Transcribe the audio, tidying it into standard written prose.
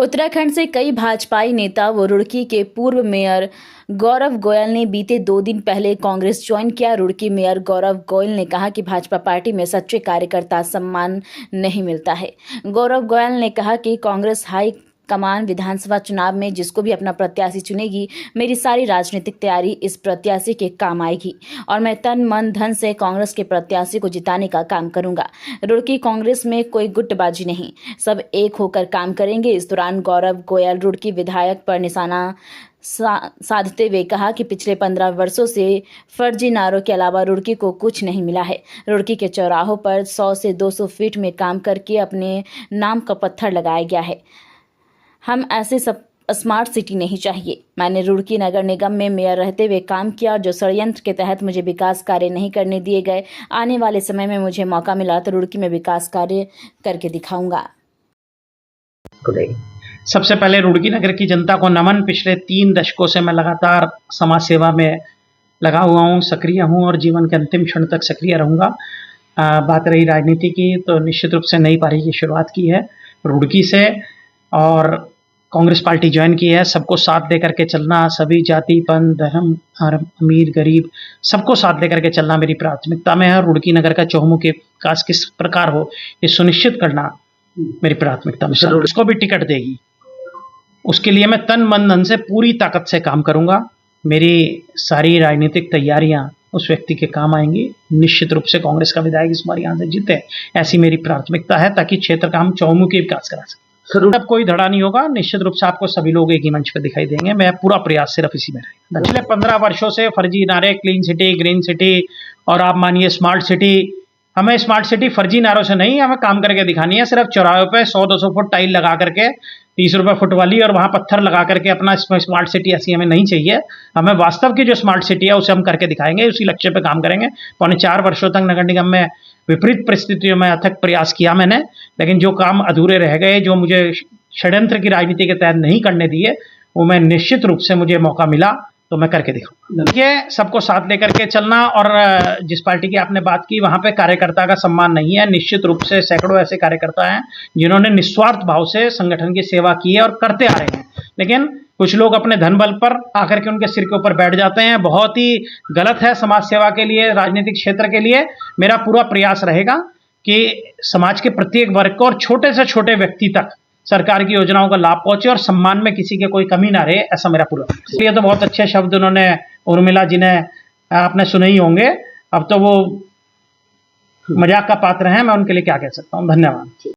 उत्तराखंड से कई भाजपाई नेता व रुड़की के पूर्व मेयर गौरव गोयल ने बीते 2 दिन पहले कांग्रेस ज्वाइन किया। रुड़की मेयर गौरव गोयल ने कहा कि भाजपा पार्टी में सच्चे कार्यकर्ता सम्मान नहीं मिलता है। गौरव गोयल ने कहा कि कांग्रेस हाई कमान विधानसभा चुनाव में जिसको भी अपना प्रत्याशी चुनेगी, मेरी सारी राजनीतिक तैयारी इस प्रत्याशी के काम आएगी और मैं तन मन धन से कांग्रेस के प्रत्याशी को जिताने का काम करूंगा। रुड़की कांग्रेस में कोई गुटबाजी नहीं, सब एक होकर काम करेंगे। इस दौरान गौरव गोयल रुड़की विधायक पर निशाना साधते हुए कहा कि पिछले 15 वर्षों से फर्जी नारों के अलावा रुड़की को कुछ नहीं मिला है। रुड़की के चौराहों पर 100 से 200 फीट में काम करके अपने नाम का पत्थर लगाया गया है। हम ऐसे सब स्मार्ट सिटी नहीं चाहिए। मैंने रुड़की नगर निगम में मेयर रहते हुए काम किया और जो षड्यंत्र के तहत मुझे विकास कार्य नहीं करने दिए गए, आने वाले समय में मुझे मौका मिला तो रुड़की में विकास कार्य करके दिखाऊंगा। सबसे पहले रुड़की नगर की जनता को नमन। पिछले 3 दशकों से मैं लगातार समाज सेवा में लगा हुआ हूँ, सक्रिय हूँ और जीवन के अंतिम क्षण तक सक्रिय रहूँगा। बात रही राजनीति की, तो निश्चित रूप से नई पारी की शुरुआत की है रुड़की से और कांग्रेस पार्टी ज्वाइन की है। सबको साथ दे करके चलना, सभी जाति पंथ धर्म अमीर गरीब सबको साथ लेकर के चलना मेरी प्राथमिकता में है। रुड़की नगर का चहुमुखी विकास किस प्रकार हो ये सुनिश्चित करना मेरी प्राथमिकता में। इसको भी टिकट देगी, उसके लिए मैं तन मन धन से पूरी ताकत से काम करूंगा। मेरी सारी राजनीतिक तैयारियां उस व्यक्ति के काम आएंगी। निश्चित रूप से कांग्रेस का विधायक इस बार यहाँ से जीते, ऐसी मेरी प्राथमिकता है ताकि क्षेत्र का हम चहुमुखी विकास करा सकें। अब कोई धड़ा नहीं होगा, निश्चित रूप से आपको सभी लोग एक ही मंच पर दिखाई देंगे। मैं पूरा प्रयास सिर्फ इसी में रहेगा। पिछले 15 वर्षों से फर्जी नारे, क्लीन सिटी, ग्रीन सिटी और आप मानिए स्मार्ट सिटी, हमें स्मार्ट सिटी फर्जी नारों से नहीं, हमें काम करके दिखानी है। सिर्फ चौराहे पे 100-200 फुट टाइल लगा करके 30 रुपये फुट वाली और वहां पत्थर लगा करके अपना स्मार्ट सिटी ऐसी हमें नहीं चाहिए। हमें वास्तव की जो स्मार्ट सिटी है उसे हम करके दिखाएंगे, उसी लक्ष्य पे काम करेंगे। 4.25 वर्षों तक नगर निगम में विपरीत परिस्थितियों में अथक प्रयास किया मैंने, लेकिन जो काम अधूरे रह गए, जो मुझे षड्यंत्र की राजनीति के तहत नहीं करने दिए, वो मैं निश्चित रूप से मुझे मौका मिला तो मैं करके दिखाऊंगा। देखिए, सबको साथ लेकर के चलना और जिस पार्टी की आपने बात की वहां पे कार्यकर्ता का सम्मान नहीं है। निश्चित रूप से सैकड़ों ऐसे कार्यकर्ता हैं जिन्होंने निस्वार्थ भाव से संगठन की सेवा की है और करते आ रहे हैं, लेकिन कुछ लोग अपने धन बल पर आकर के उनके सिर के ऊपर बैठ जाते हैं। बहुत ही गलत है समाज सेवा के लिए, राजनीतिक क्षेत्र के लिए। मेरा पूरा प्रयास रहेगा कि समाज के प्रत्येक वर्ग को और छोटे से छोटे व्यक्ति तक सरकार की योजनाओं का लाभ पहुंचे और सम्मान में किसी के कोई कमी ना रहे, ऐसा मेरा पूरा। इसलिए तो बहुत अच्छे शब्द उन्होंने उर्मिला जी ने आपने सुने ही होंगे, अब तो वो मजाक का पात्र हैं, मैं उनके लिए क्या कह सकता हूँ। धन्यवाद।